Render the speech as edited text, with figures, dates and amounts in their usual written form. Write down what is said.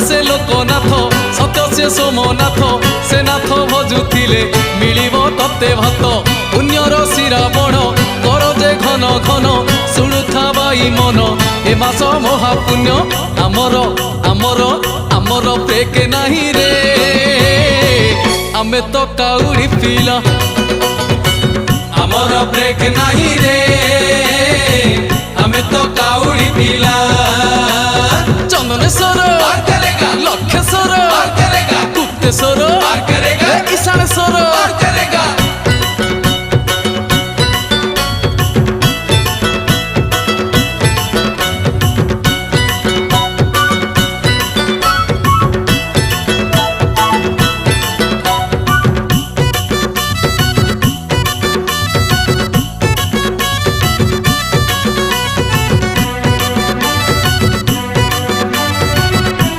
से लोकनाथ सत्य से सोमनाथ से नाथ भजुथिले मिलिबो तते भात पुण्यर शिरावण कर जे घन घन शुणुथा बाई मन ए मास महापुण्य आमर आमर आमर ब्रेक नहीं रे आमे तो काउड़ी पिला आमर ब्रेक नहीं रे आमे तो काउड़ी पिला चंदनेश्वर लक्षेश्वर गुप्तेश्वर ईशानेश्वर